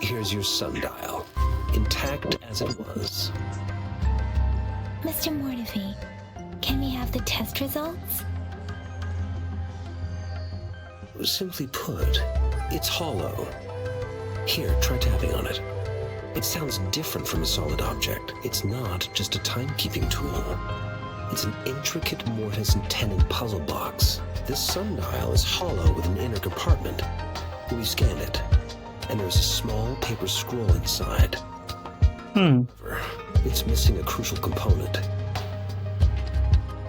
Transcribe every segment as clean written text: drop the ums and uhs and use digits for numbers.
Here's your sundial, intact as it was. Mr. Mortefi, can we have the test results? Simply put, it's hollow. Here, try tapping on it. It sounds different from a solid object. It's not just a timekeeping tool. It's an intricate mortise and tenon puzzle box. This sundial is hollow with an inner compartment. We scanned it, and there's a small paper scroll inside. However, it's missing a crucial component.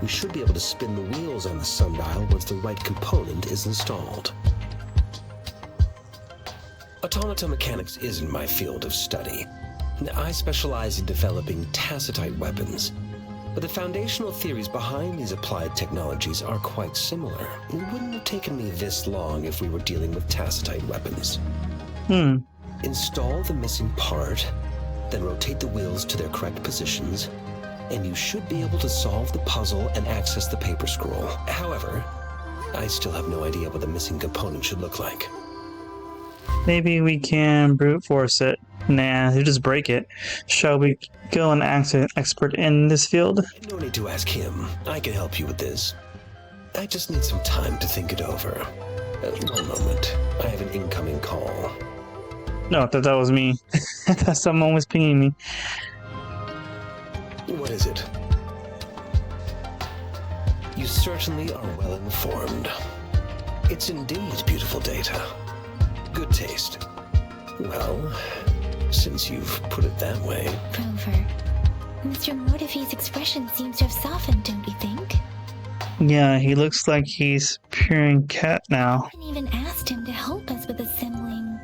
We should be able to spin the wheels on the sundial once the right component is installed. Automata mechanics isn't my field of study. I specialize in developing tacitite weapons, but the foundational theories behind these applied technologies are quite similar. It wouldn't have taken me this long if we were dealing with tacitite weapons. Install the missing part, then rotate the wheels to their correct positions, and you should be able to solve the puzzle and access the paper scroll. However, I still have no idea what the missing component should look like. Maybe we can brute force it. Nah, you just break it. Shall we go and ask an expert in this field? No need to ask him. I can help you with this. I just need some time to think it over. One moment. I have an incoming call. No, I thought that was me. I thought someone was pinging me. What is it? You certainly are well informed. It's indeed beautiful data. Good taste. Well, since you've put it that way... Rover, Mr. Mortefi's expression seems to have softened, don't you think? Yeah, he looks like he's peering cat now. I haven't even asked him to help us with assembling.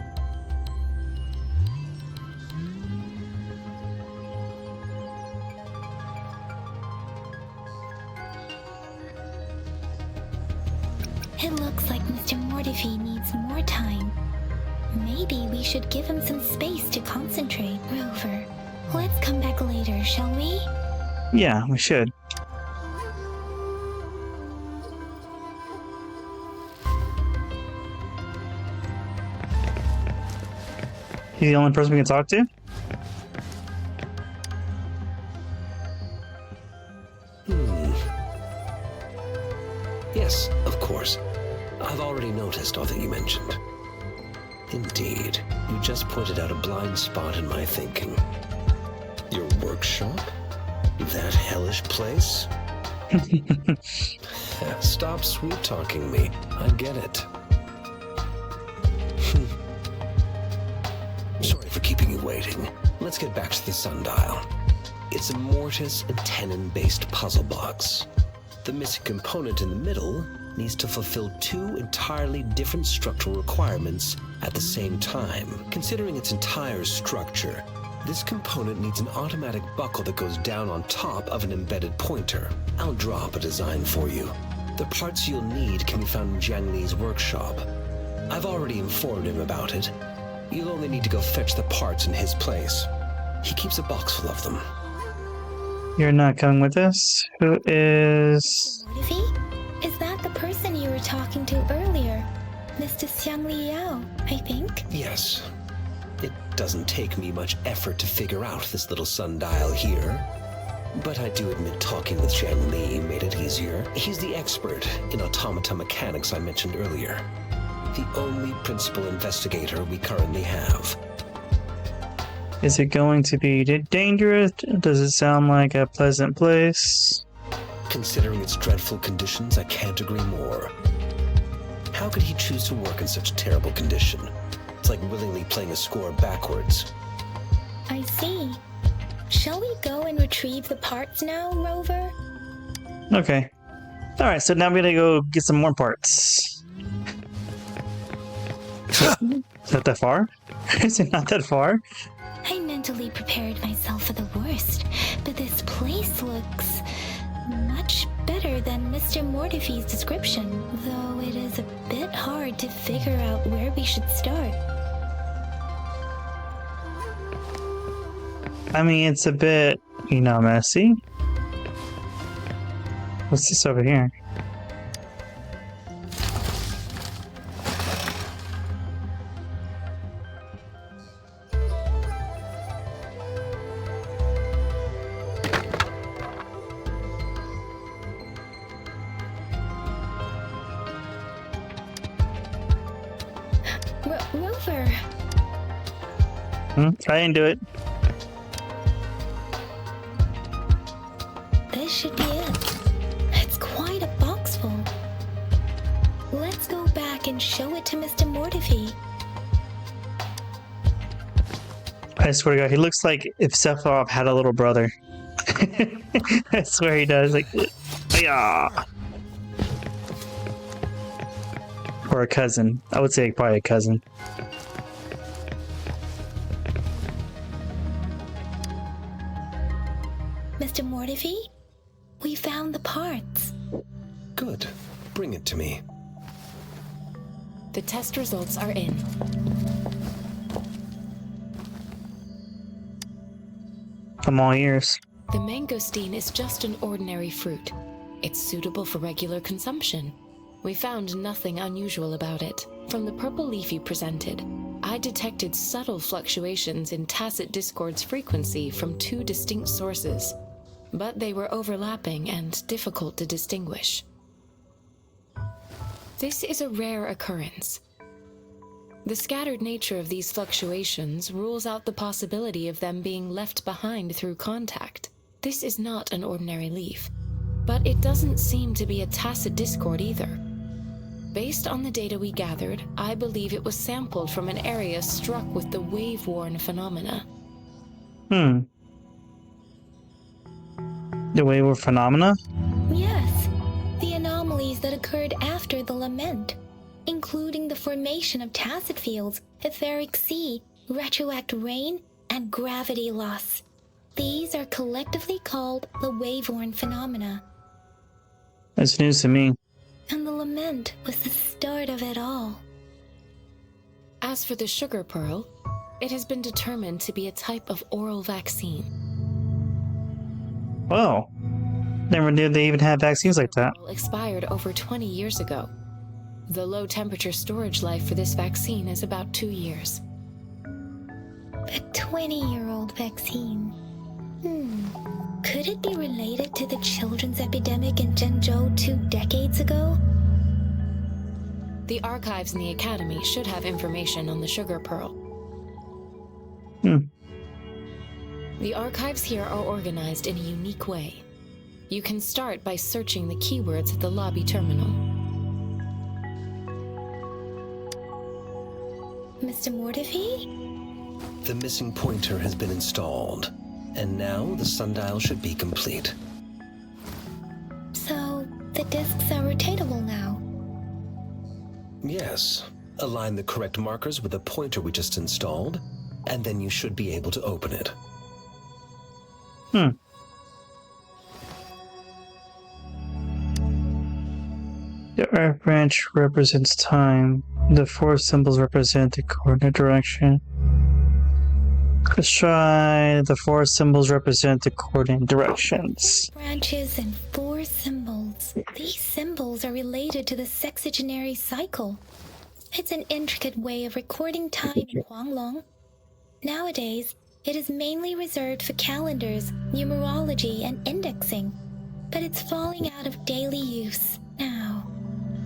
It looks like Mr. Mortefi needs more time. Maybe we should give him some space to concentrate. Rover, let's come back later, shall we? Yeah, we should. He's the only person we can talk to? Yes, of course. I've already noticed all that you mentioned. Indeed, you just pointed out a blind spot in my thinking. Your workshop? That hellish place? Stop sweet-talking me. I get it. Sorry for keeping you waiting. Let's get back to the sundial. It's a mortise and tenon-based puzzle box. The missing component in the middle needs to fulfill two entirely different structural requirements at the same time. Considering its entire structure, this component needs an automatic buckle that goes down on top of an embedded pointer. I'll draw up a design for you. The parts you'll need can be found in Jiang Li's workshop. I've already informed him about it. You'll only need to go fetch the parts in his place. He keeps a box full of them. You're not coming with us? Who is... Mortefi? Is that the person you were talking to earlier? Mr. Xiang Li Yao, I think? Yes. It doesn't take me much effort to figure out this little sundial here. But I do admit talking with Jiang Li made it easier. He's the expert in automata mechanics I mentioned earlier. The only principal investigator we currently have. Is it going to be dangerous? Does it sound like a pleasant place? Considering its dreadful conditions, I can't agree more. How could he choose to work in such terrible condition? It's like willingly playing a score backwards. I see. Shall we go and retrieve the parts now, Rover? Okay. Alright, so now we're gonna go get some more parts. Is that far? Is it not that far? I mentally prepared myself for the worst, but this place looks much better than Mr. Mortefi's description, though it is a bit hard to figure out where we should start. I mean, it's a bit, messy. What's this over here? Rover! I didn't do it. This should be it. It's quite a box full. Let's go back and show it to Mr. Mortefi. I swear to God, he looks like if Sephiroth had a little brother. I swear he does. Like, yeah. Or a cousin. I would say probably a cousin. Mr. Mortefi, we found the parts. Good. Bring it to me. The test results are in. I'm all ears. The mangosteen is just an ordinary fruit. It's suitable for regular consumption. We found nothing unusual about it. From the purple leaf you presented, I detected subtle fluctuations in tacit discord's frequency from two distinct sources, but they were overlapping and difficult to distinguish. This is a rare occurrence. The scattered nature of these fluctuations rules out the possibility of them being left behind through contact. This is not an ordinary leaf, but it doesn't seem to be a tacit discord either. Based on the data we gathered, I believe it was sampled from an area struck with the wave-worn phenomena. The wave phenomena? Yes, the anomalies that occurred after the lament, including the formation of tacit fields, etheric sea, retroact rain, and gravity loss. These are collectively called the wave-worn phenomena. That's news to me. And the lament was the start of it all. As for the sugar pearl, it has been determined to be a type of oral vaccine. Whoa. Never knew they even had vaccines like that. Expired over 20 years ago. The low temperature storage life for this vaccine is about 2 years. A 20-year-old vaccine. Could it be related to the children's epidemic in Zhengzhou 2 decades ago? The archives in the academy should have information on the sugar pearl. The archives here are organized in a unique way. You can start by searching the keywords at the lobby terminal. Mr. Mortefi? The missing pointer has been installed, and now the sundial should be complete. So, the discs are rotatable now? Yes. Align the correct markers with the pointer we just installed, and then you should be able to open it. The earth branch represents time. The four symbols represent the coordinate direction. Let's try the four symbols represent the coordinate directions. Branches and 4 symbols. These symbols are related to the sexagenary cycle. It's an intricate way of recording time in Huanglong. Nowadays, it is mainly reserved for calendars, numerology, and indexing, but it's falling out of daily use now.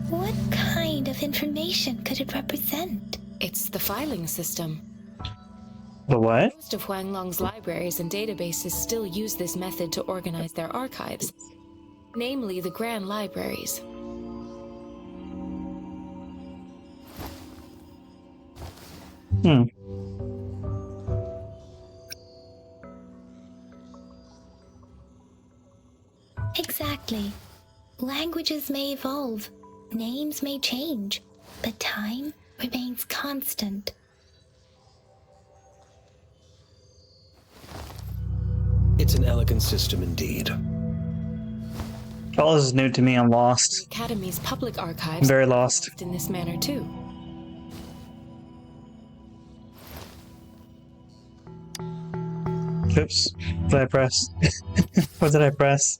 What kind of information could it represent? It's the filing system. The what? Most of Huanglong's libraries and databases still use this method to organize their archives, namely the Grand Libraries. Exactly. Languages may evolve, names may change, but time remains constant. It's an elegant system indeed. All this is new to me. I'm lost. Academy's public archives Very are lost. organized in this manner too. Oops. What did I press? What did I press?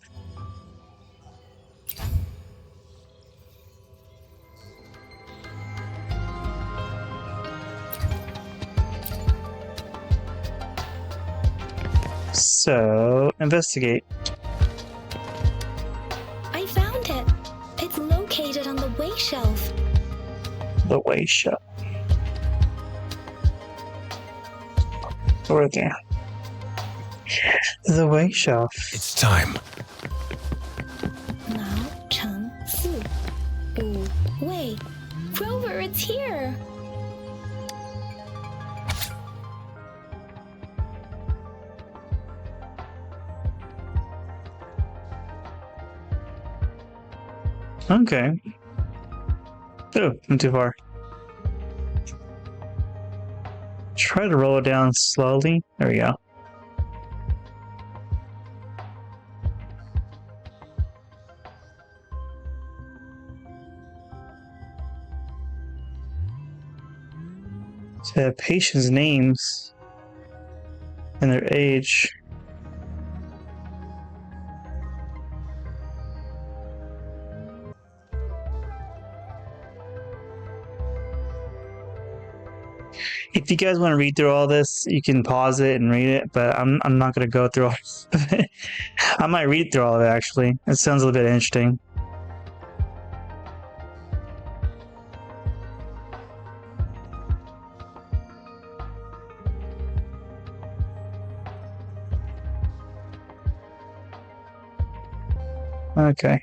So, investigate. I found it. It's located on the way shelf. The way shut. Right there. The way shelf. It's time. Mao Cheng Su. Wu Wei. Rover, it's here! Okay. Oh, I'm too far. Try to roll it down slowly. There we go. So patients' names and their age. If you guys want to read through all this, you can pause it and read it, but I'm not going to go through all of it. I might read through all of it, actually. It sounds a little bit interesting. Okay.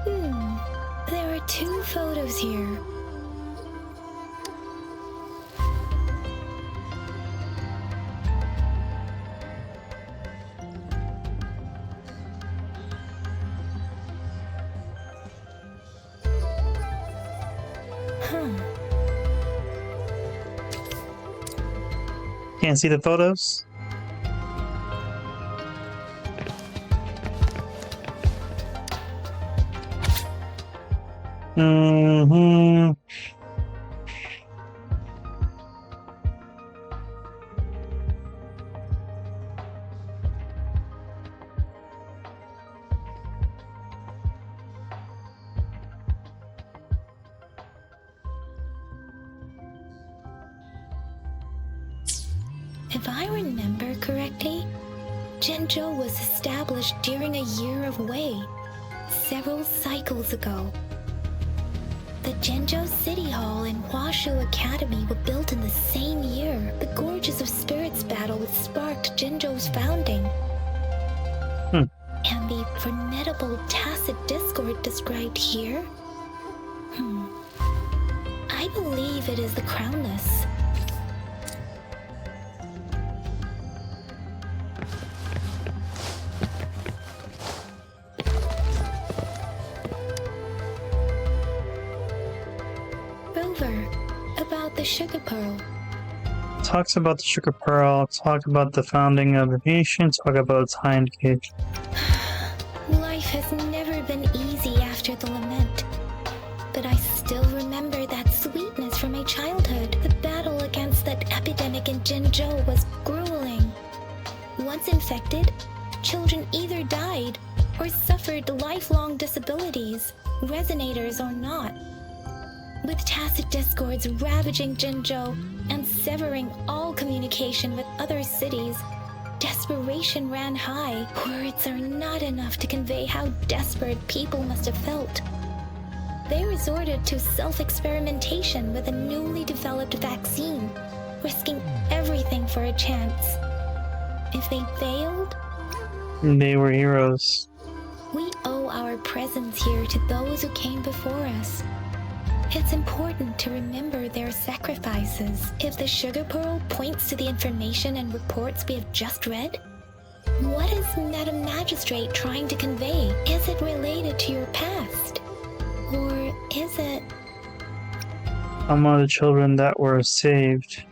There are 2 photos here. Can't see the photos? Mm-hmm. If I remember correctly, Zhenzhou was established during a year of Wei, several cycles ago. The Zhenzhou City Hall and Huashu Academy were built in the same year. The Gorges of Spirits battle that sparked Zhenzhou's founding. And the formidable tacit discord described here? I believe it is the Crownless. About the sugar pearl. Talks about the sugar pearl, talk about the founding of the nation, talk about its high indication. Life has never been easy after the lament, but I still remember that sweetness from my childhood. The battle against that epidemic in Zhenzhou was grueling. Once infected, children either died or suffered lifelong disabilities, resonators or not. With tacit discords ravaging Zhenzhou and severing all communication with other cities, desperation ran high. Words are not enough to convey how desperate people must have felt. They resorted to self-experimentation with a newly developed vaccine, risking everything for a chance. If they failed, they were heroes. We owe our presence here to those who came before us. It's important to remember their sacrifices. If the sugar pearl points to the information and reports we have just read, what is Madam Magistrate trying to convey? Is it related to your past? Or is it... Among the children that were saved.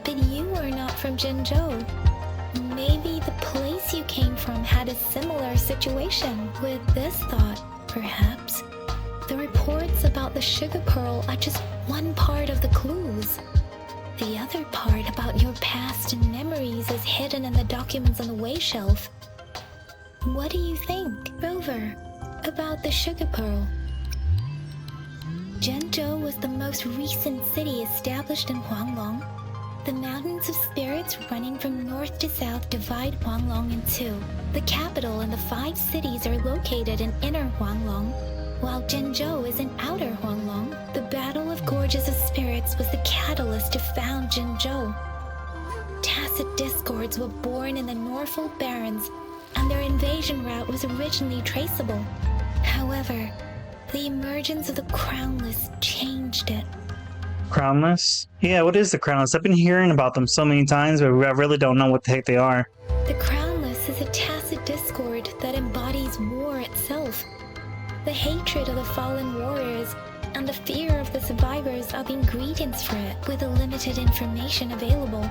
But you are not from Zhenzhou. Maybe the place you came from had a similar situation. With this thought, perhaps, the reports about the sugar pearl are just one part of the clues. The other part about your past and memories is hidden in the documents on the way shelf. What do you think, Rover, about the sugar pearl? Zhenzhou was the most recent city established in Huanglong. The mountains of spirits running from north to south divide Huanglong in 2. The capital and the 5 cities are located in inner Huanglong, while Zhenzhou is in outer Huanglong. The Battle of Gorges of Spirits was the catalyst to found Zhenzhou. tacit discords were born in the Norfolk Barrens, and their invasion route was originally traceable. However, the emergence of the Crownless changed it. Crownless? Yeah, what is the Crownless? I've been hearing about them so many times, but I really don't know what the heck they are. The Crownless is a tacit discord that embodies war itself. The hatred of the fallen warriors and the fear of the survivors are the ingredients for it. With the limited information available,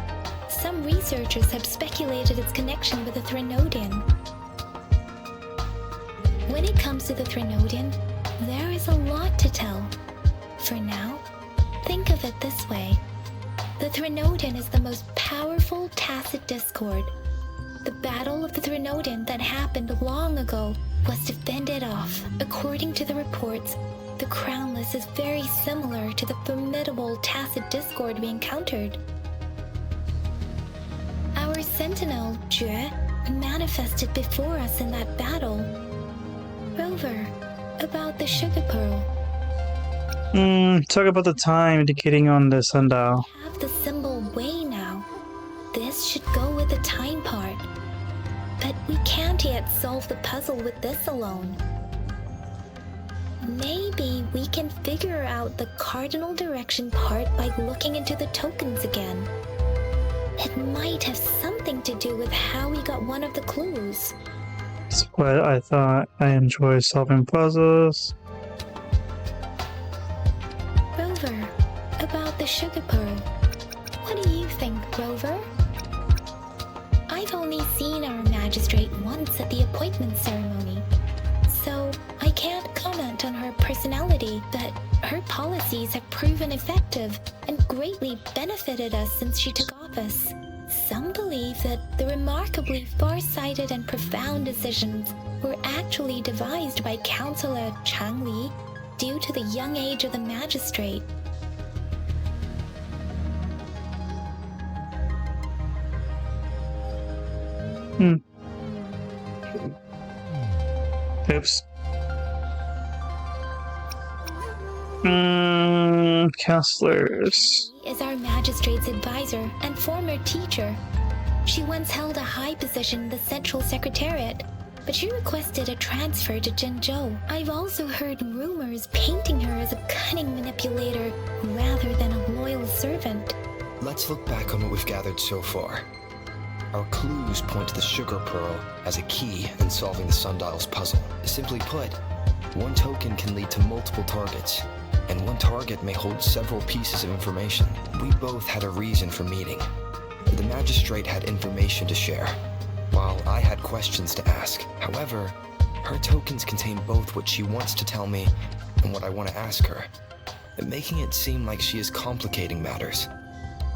some researchers have speculated its connection with the Threnodian. When it comes to the Threnodian, there is a lot to tell. For now, think of it this way. The Threnodian is the most powerful tacit discord. The Battle of the Threnodian that happened long ago was to fend it off. According to the reports, the Crownless is very similar to the formidable tacit discord we encountered. Our sentinel, Jue, manifested before us in that battle. Rover, about the sugar pearl. Talk about the time indicating on the sundial. We have the symbol way now. This should go with the time part. But we can't yet solve the puzzle with this alone. Maybe we can figure out the cardinal direction part by looking into the tokens again. It might have something to do with how we got one of the clues. That's what I thought. I enjoy solving puzzles. Rover, about the sugar pearl. What do you think, Rover? I've only seen our magistrate once at the appointment ceremony, so I can't comment on her personality, but her policies have proven effective and greatly benefited us since she took office. Some believe that the remarkably far-sighted and profound decisions were actually devised by Councillor Chang Li due to the young age of the magistrate. Oops. Counselors. Is our magistrate's advisor and former teacher. She once held a high position in the Central Secretariat, but she requested a transfer to Zhengzhou. I've also heard rumors painting her as a cunning manipulator rather than a loyal servant. Let's look back on what we've gathered so far. Our clues point to the sugar pearl as a key in solving the sundial's puzzle. Simply put, one token can lead to multiple targets, and one target may hold several pieces of information. We both had a reason for meeting. The magistrate had information to share, while I had questions to ask. However, her tokens contain both what she wants to tell me and what I want to ask her, making it seem like she is complicating matters.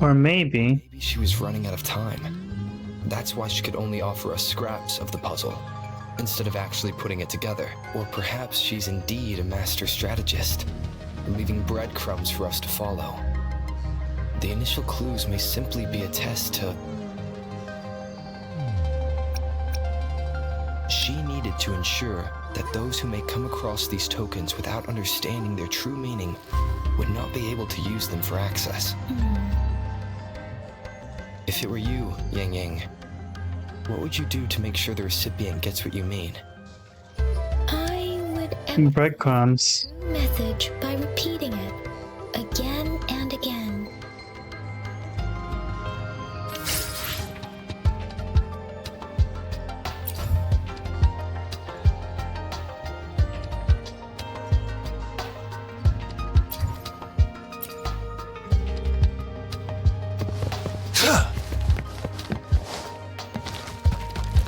Or maybe Maybe she was running out of time. That's why she could only offer us scraps of the puzzle, instead of actually putting it together. Or perhaps she's indeed a master strategist, leaving breadcrumbs for us to follow. The initial clues may simply be a test to... She needed to ensure that those who may come across these tokens without understanding their true meaning would not be able to use them for access. If it were you, Yang Yang, what would you do to make sure the recipient gets what you mean? I would breadcrumbs. message by repeating it again and again.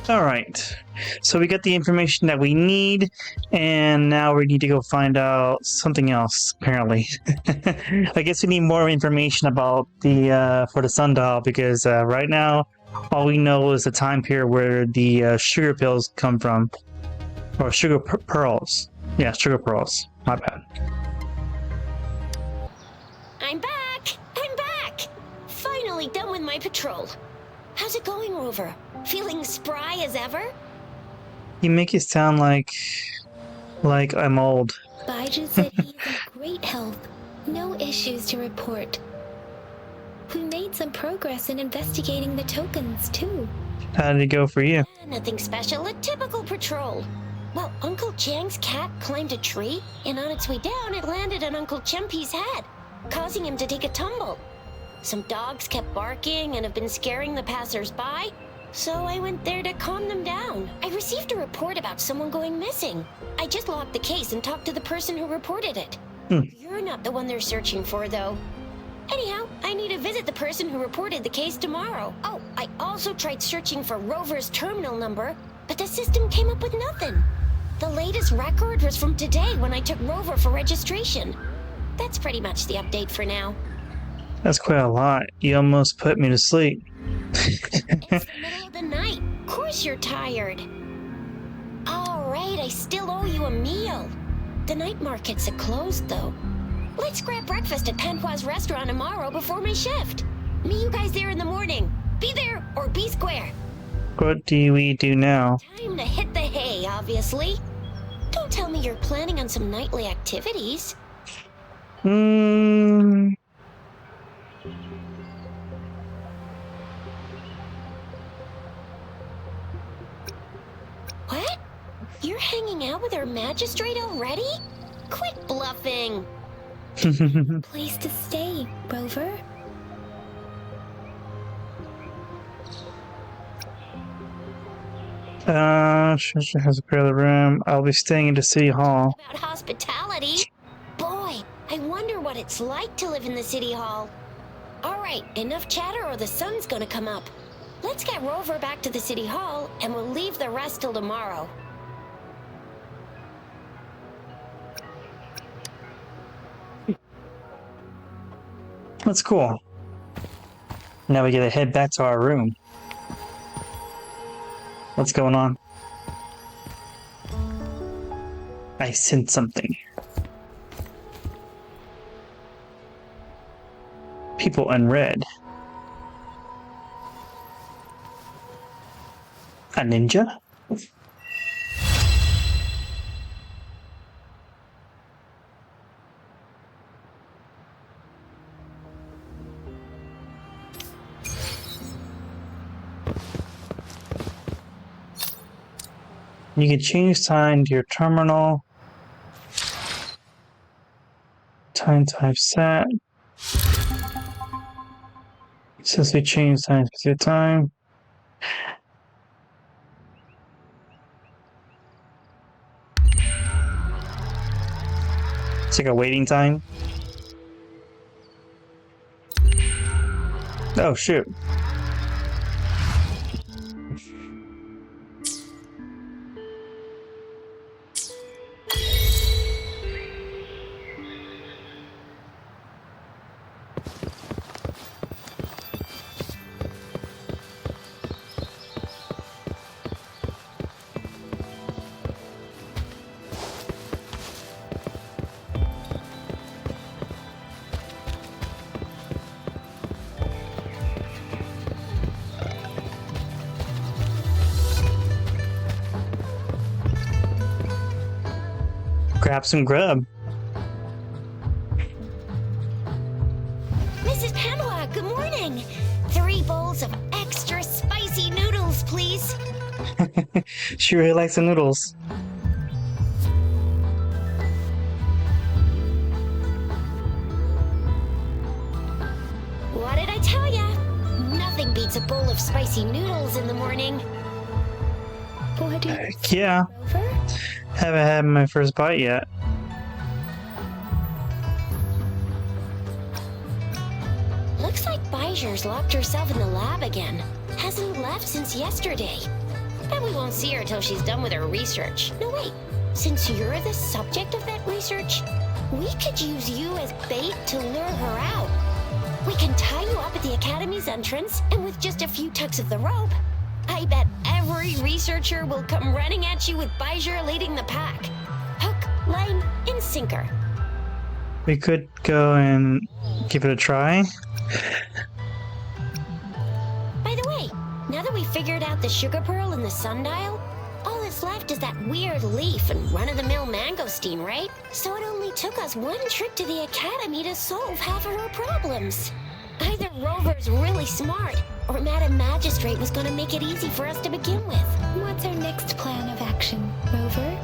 All right. So we got the information that we need, and now we need to go find out something else, apparently. I guess we need more information about the for the sundial, because right now all we know is the time period where the sugar pills come from, or sugar pearls. Yeah, sugar pearls. My bad. I'm back! I'm back! Finally done with my patrol. How's it going, Rover? Feeling spry as ever? You make it sound like I'm old. Baiju said he's in great health. No issues to report. We made some progress in investigating the tokens, too. How did it go for you? Nothing special, a typical patrol. Well, Uncle Chang's cat climbed a tree, and on its way down, it landed on Uncle Chempi's head, causing him to take a tumble. Some dogs kept barking and have been scaring the passers-by, so I went there to calm them down. I received a report about someone going missing. I just locked the case and talked to the person who reported it. You're not the one they're searching for, though. Anyhow, I need to visit the person who reported the case tomorrow. Oh, I also tried searching for Rover's terminal number, but the system came up with nothing. The latest record was from today when I took Rover for registration. That's pretty much the update for now. That's quite a lot. You almost put me to sleep. It's the middle of the night. Of course you're tired. All right, I still owe you a meal. The night markets are closed, though. Let's grab breakfast at Panhua's restaurant tomorrow before my shift. Meet you guys there in the morning. Be there or be square. What do we do now? Time to hit the hay, obviously. Don't tell me you're planning on some nightly activities. What? You're hanging out with our magistrate already? Quit bluffing. Place to stay, Rover. She has a private room. I'll be staying in the city hall. About hospitality? Boy, I wonder what it's like to live in the city hall. All right, enough chatter or the sun's gonna come up. Let's get Rover back to the city hall, and we'll leave the rest till tomorrow. That's cool. Now we gotta head back to our room. What's going on? I sense something. People in red. A ninja? You can change time to your terminal. Time type set. Since we changed time to time. It's like a waiting time. Oh shoot. Grab some grub. Mrs. Panhua, good morning. 3 bowls of extra spicy noodles, please. She really likes the noodles. What did I tell ya? Nothing beats a bowl of spicy noodles in the morning. What do you Yeah. Rover? Haven't had my first bite yet. Looks like Bijou's locked herself in the lab again. Hasn't left since yesterday. Bet we won't see her till she's done with her research. No, wait. Since you're the subject of that research, we could use you as bait to lure her out. We can tie you up at the Academy's entrance, and with just a few tugs of the rope, I bet every researcher will come running at you with Bijou leading the pack. Hook, line, and sinker. We could go and give it a try. By the way, now that we figured out the sugar pearl and the sundial, all that's left is that weird leaf and run-of-the-mill mangosteen, right? So it only took us one trip to the Academy to solve half of our problems. Either Either Rover's really smart, or Madam Magistrate was gonna make it easy for us to begin with. What's our next plan of action, Rover?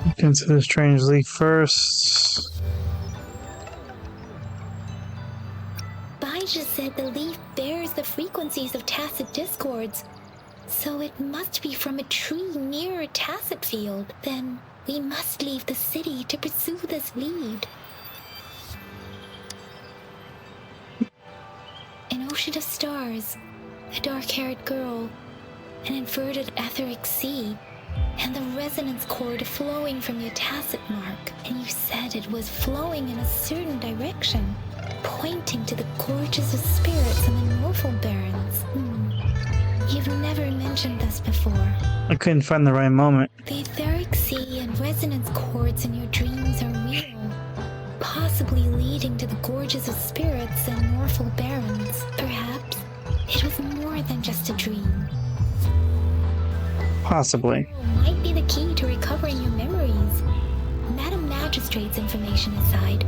Look into the strange leaf first. Bijah said the leaf bears the frequencies of tacit discords, so it must be from a tree near a tacit field. Then we must leave the city to pursue this lead. An ocean of stars, a dark-haired girl, an inverted etheric sea, and the resonance cord flowing from your tacit mark. And you said it was flowing in a certain direction, pointing to the gorges of spirits and the Norfolk Barrens. You've never mentioned this before. I couldn't find the right moment. The etheric sea and resonance cords in your dreams are real, possibly leading to the gorges of spirits and Norfolk Barrens. Perhaps it was more than just a dream. Possibly. Might be the key to recovering your memories. Madam Magistrate's information aside,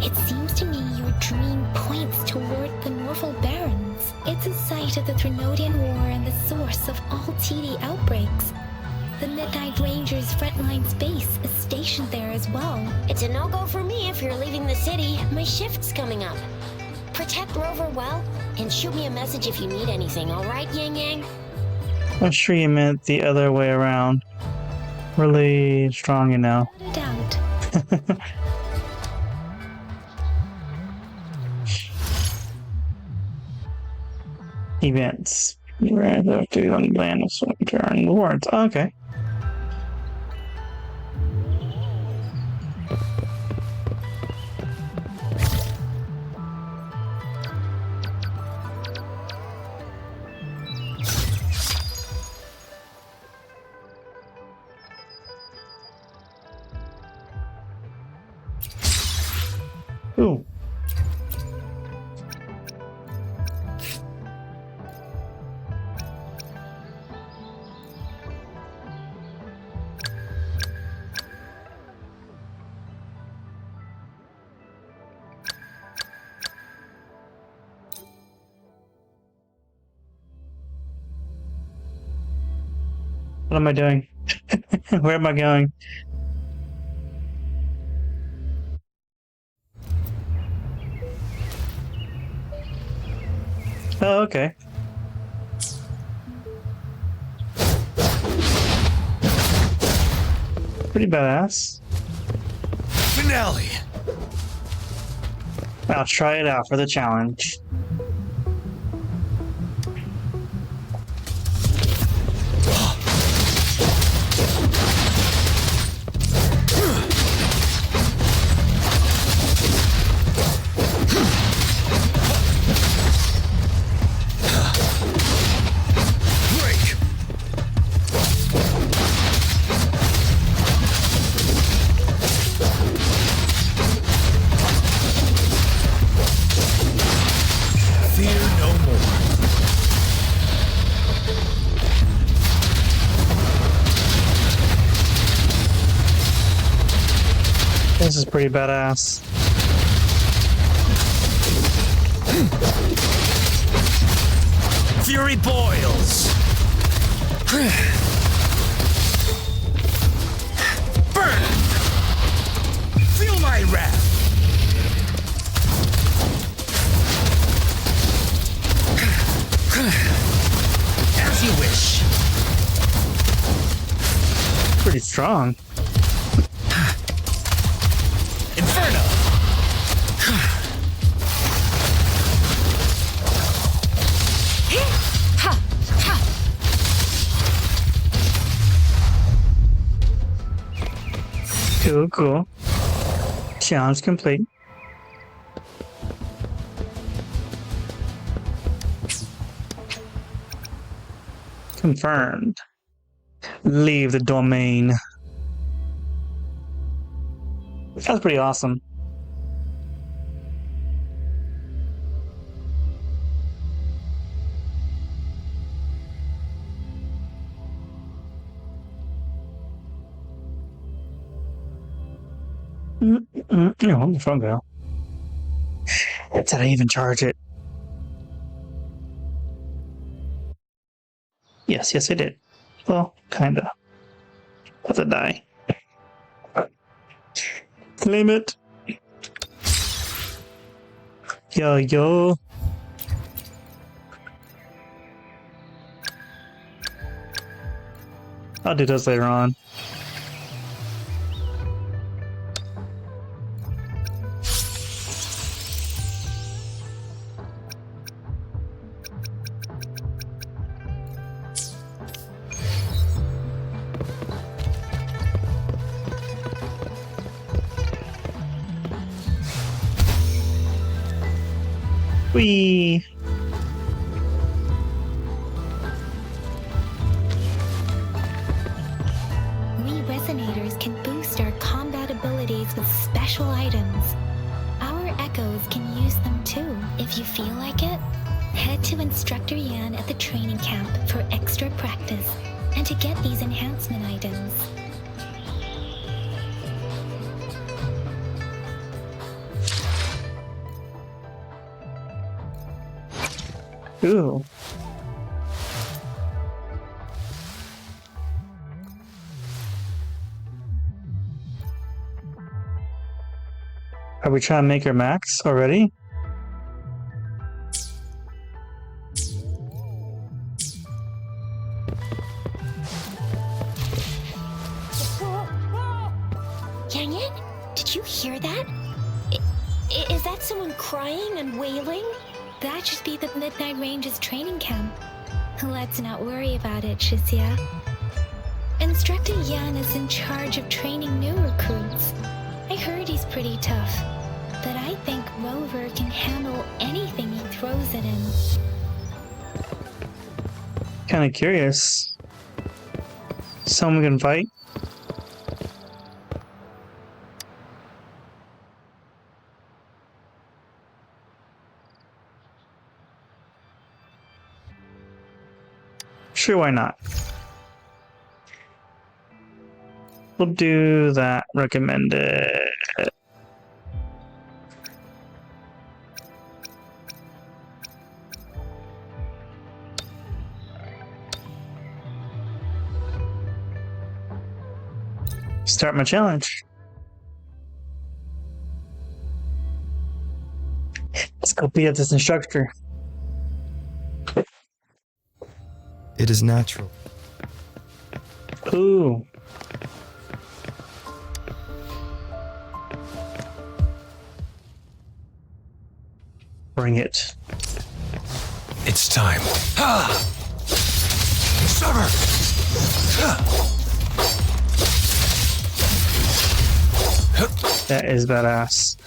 it seems to me your dream points toward the Norfolk Barrens. It's a site of the Threnodian War and the source of all TD outbreaks. The Midnight Rangers' frontline base is stationed there as well. It's a no-go for me if you're leaving the city. My shift's coming up. Protect Rover well, and shoot me a message if you need anything, alright, Yang Yang? I'm sure you meant the other way around. Really strong, you know. No doubt. Events. Right, to on the land of turn the words. Okay. Ooh. What am I doing? Where am I going? Oh, okay. Pretty badass. Finale. I'll try it out for the challenge. This is pretty badass. Fury boils. Burn. Feel my wrath. As you wish. Pretty strong. Inferno. Cool, cool. Challenge complete. Confirmed. Leave the domain. That's pretty awesome. Where'd the phone go? Did I even charge it? Yes, I did. Well, kinda. Let it die. Claim it. Yo. I'll do those later on. Whee! We resonators can boost our combat abilities with special items. Our echoes can use them too. If you feel like it, head to Instructor Yan at the training camp for extra practice and to get these enhancement items. Ooh. Are we trying to make her max already? Yang Yang, did you hear that? Is that someone crying and wailing? That should be the Midnight Ranges training camp. Let's not worry about it, Shisia. Instructor Yan is in charge of training new recruits. I heard he's pretty tough, but I think Rover can handle anything he throws at him. Kinda curious. Someone can fight? Sure, why not? We'll do that. Recommended. Start my challenge. Let's go beat up this instructor. It is natural. Ooh. Bring it. It's time. Ha! Sever! That is badass.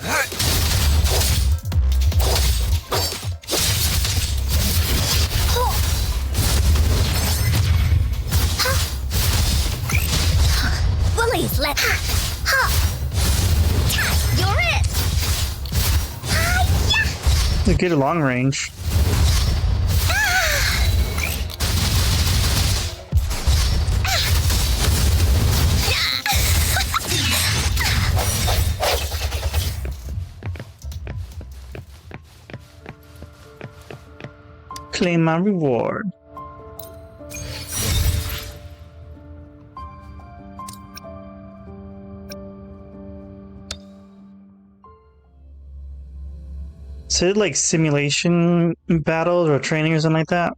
Bullies, let You're it! They get a long range. Claim my reward. So it like simulation battles or training or something like that?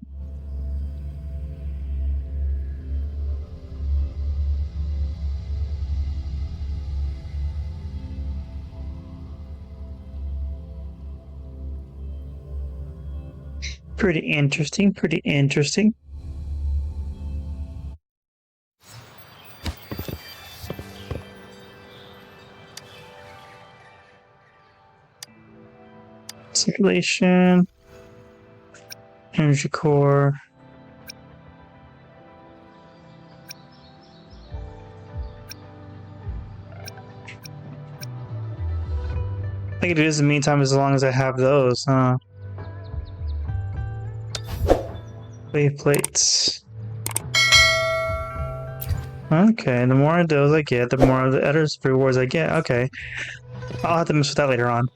Pretty interesting, pretty interesting. Simulation, energy core. I can do this in the meantime as long as I have those, huh? Wave plates. Okay, the more of those I get, the more of the other rewards I get. Okay. I'll have to mess with that later on.